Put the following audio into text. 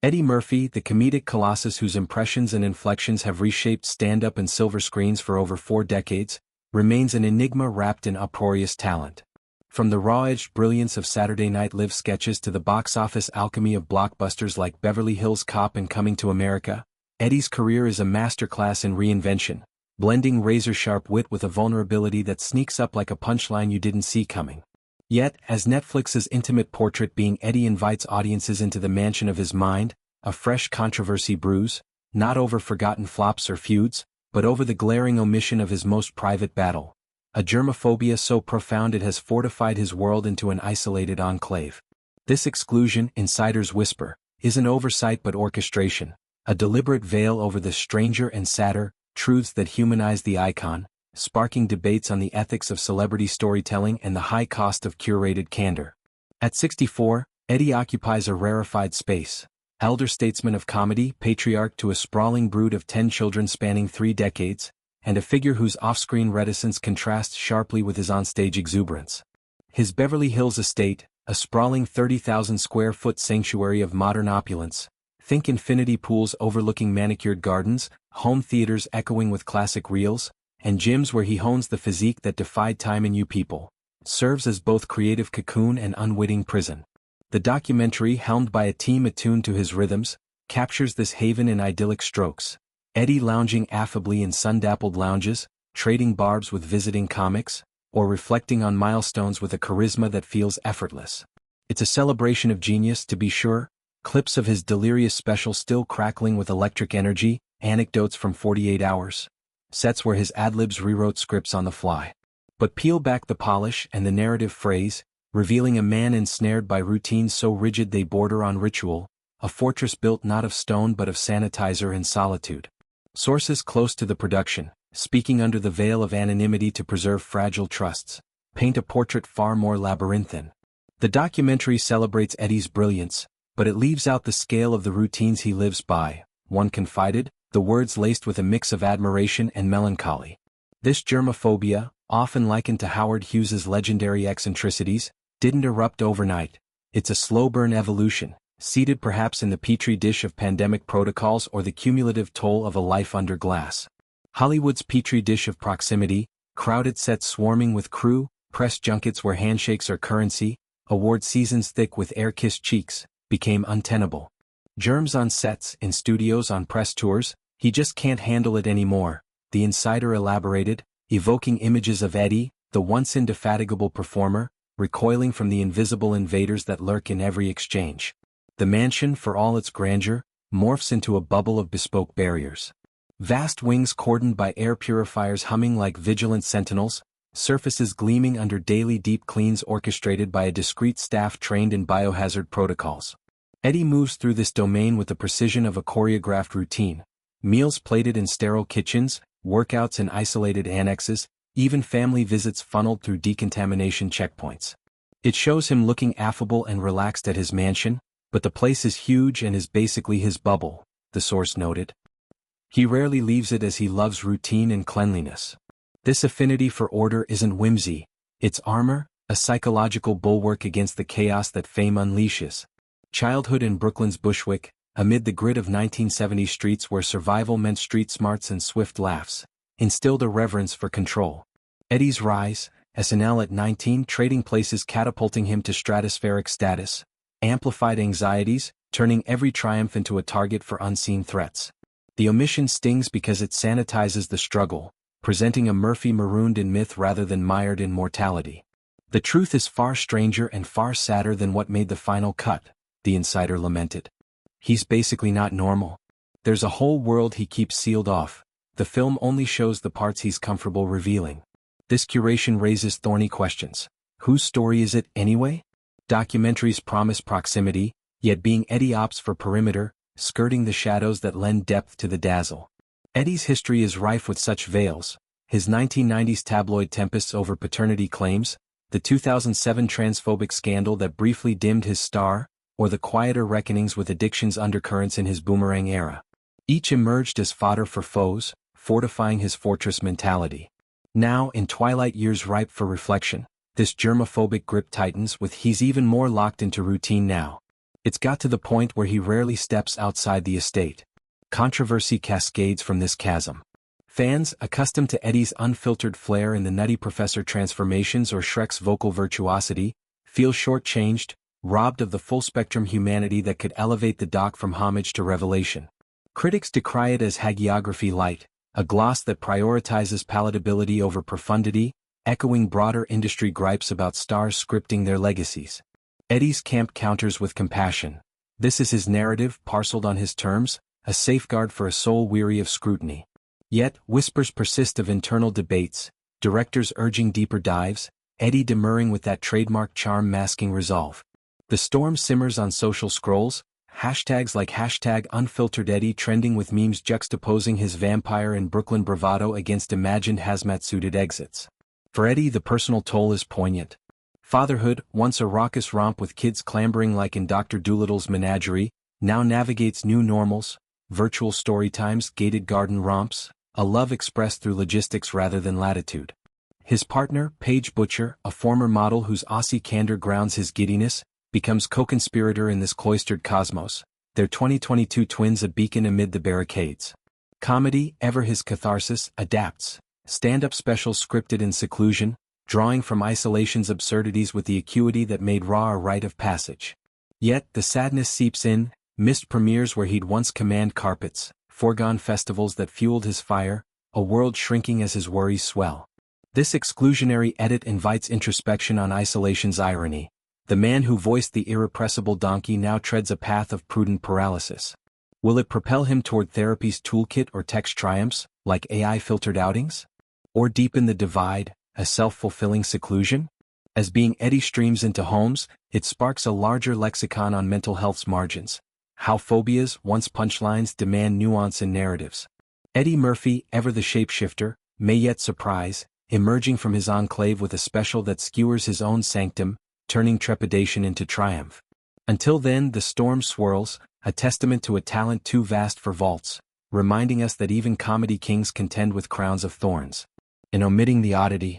Eddie Murphy, the comedic colossus whose impressions and inflections have reshaped stand-up and silver screens for over 4 decades, remains an enigma wrapped in uproarious talent. From the raw-edged brilliance of Saturday Night Live sketches to the box office alchemy of blockbusters like Beverly Hills Cop and Coming to America, Eddie's career is a masterclass in reinvention, blending razor-sharp wit with a vulnerability that sneaks up like a punchline you didn't see coming. Yet, as Netflix's intimate portrait being Eddie invites audiences into the mansion of his mind, a fresh controversy brews, not over forgotten flops or feuds, but over the glaring omission of his most private battle, a germophobia so profound it has fortified his world into an isolated enclave. This exclusion, insiders whisper, isn't oversight but orchestration, a deliberate veil over the stranger and sadder truths that humanize the icon, sparking debates on the ethics of celebrity storytelling and the high cost of curated candor. At 64, Eddie occupies a rarefied space, elder statesman of comedy, patriarch to a sprawling brood of 10 children spanning 3 decades, and a figure whose off-screen reticence contrasts sharply with his onstage exuberance. His Beverly Hills estate, a sprawling 30,000-square-foot sanctuary of modern opulence, think infinity pools overlooking manicured gardens, home theaters echoing with classic reels, and gyms where he hones the physique that defied time and you people, serves as both creative cocoon and unwitting prison. The documentary, helmed by a team attuned to his rhythms, captures this haven in idyllic strokes, Eddie lounging affably in sun-dappled lounges, trading barbs with visiting comics, or reflecting on milestones with a charisma that feels effortless. It's a celebration of genius, to be sure, clips of his delirious special still crackling with electric energy, anecdotes from 48 Hours, sets where his ad-libs rewrote scripts on the fly. But peel back the polish and the narrative phrase, revealing a man ensnared by routines so rigid they border on ritual, a fortress built not of stone but of sanitizer and solitude. Sources close to the production, speaking under the veil of anonymity to preserve fragile trusts, paint a portrait far more labyrinthine. The documentary celebrates Eddie's brilliance, but it leaves out the scale of the routines he lives by, one confided, the words laced with a mix of admiration and melancholy. This germophobia, often likened to Howard Hughes's legendary eccentricities, didn't erupt overnight. It's a slow-burn evolution, seated perhaps in the petri dish of pandemic protocols or the cumulative toll of a life under glass. Hollywood's petri dish of proximity, crowded sets swarming with crew, press junkets where handshakes are currency, award seasons thick with air-kissed cheeks, became untenable. Germs on sets, in studios, on press tours, he just can't handle it anymore, the insider elaborated, evoking images of Eddie, the once indefatigable performer, recoiling from the invisible invaders that lurk in every exchange. The mansion, for all its grandeur, morphs into a bubble of bespoke barriers. Vast wings cordoned by air purifiers humming like vigilant sentinels, surfaces gleaming under daily deep cleans orchestrated by a discreet staff trained in biohazard protocols. Eddie moves through this domain with the precision of a choreographed routine. Meals plated in sterile kitchens, workouts in isolated annexes, even family visits funneled through decontamination checkpoints. It shows him looking affable and relaxed at his mansion, but the place is huge and is basically his bubble, the source noted. He rarely leaves it as he loves routine and cleanliness. This affinity for order isn't whimsy, it's armor, a psychological bulwark against the chaos that fame unleashes. Childhood in Brooklyn's Bushwick, amid the grit of 1970s streets where survival meant street smarts and swift laughs, instilled a reverence for control. Eddie's rise, SNL at 19, Trading Places catapulting him to stratospheric status, amplified anxieties, turning every triumph into a target for unseen threats. The omission stings because it sanitizes the struggle, presenting a Murphy marooned in myth rather than mired in mortality. The truth is far stranger and far sadder than what made the final cut, the insider lamented. He's basically not normal. There's a whole world he keeps sealed off. The film only shows the parts he's comfortable revealing. This curation raises thorny questions. Whose story is it anyway? Documentaries promise proximity, yet being Eddie opts for perimeter, skirting the shadows that lend depth to the dazzle. Eddie's history is rife with such veils. His 1990s tabloid tempests over paternity claims, the 2007 transphobic scandal that briefly dimmed his star, or the quieter reckonings with addiction's undercurrents in his boomerang era. Each emerged as fodder for foes, fortifying his fortress mentality. Now, in twilight years ripe for reflection, this germophobic grip tightens with he's even more locked into routine now. It's got to the point where he rarely steps outside the estate. Controversy cascades from this chasm. Fans, accustomed to Eddie's unfiltered flair in the Nutty Professor transformations or Shrek's vocal virtuosity, feel shortchanged, robbed of the full-spectrum humanity that could elevate the Doc from homage to revelation. Critics decry it as hagiography light, a gloss that prioritizes palatability over profundity, echoing broader industry gripes about stars scripting their legacies. Eddie's camp counters with compassion. This is his narrative, parceled on his terms, a safeguard for a soul weary of scrutiny. Yet, whispers persist of internal debates, directors urging deeper dives, Eddie demurring with that trademark charm masking resolve. The storm simmers on social scrolls, hashtags like #UnfilteredEddie trending with memes juxtaposing his vampire and Brooklyn bravado against imagined hazmat-suited exits. For Eddie, the personal toll is poignant. Fatherhood, once a raucous romp with kids clambering like in Dr. Doolittle's menagerie, now navigates new normals, virtual story times, gated garden romps, a love expressed through logistics rather than latitude. His partner, Paige Butcher, a former model whose Aussie candor grounds his giddiness, becomes co-conspirator in this cloistered cosmos, their 2022 twins a beacon amid the barricades. Comedy, ever his catharsis, adapts. Stand-up specials scripted in seclusion, drawing from isolation's absurdities with the acuity that made Raw a rite of passage. Yet, the sadness seeps in, missed premieres where he'd once command carpets, foregone festivals that fueled his fire, a world shrinking as his worries swell. This exclusionary edit invites introspection on isolation's irony. The man who voiced the irrepressible donkey now treads a path of prudent paralysis. Will it propel him toward therapy's toolkit or text triumphs, like AI-filtered outings? Or deepen the divide, a self-fulfilling seclusion? As Being Eddie streams into homes, it sparks a larger lexicon on mental health's margins. How phobias, once punchlines, demand nuance in narratives. Eddie Murphy, ever the shapeshifter, may yet surprise, emerging from his enclave with a special that skewers his own sanctum, turning trepidation into triumph. Until then, the storm swirls, a testament to a talent too vast for vaults, reminding us that even comedy kings contend with crowns of thorns. In omitting the oddity,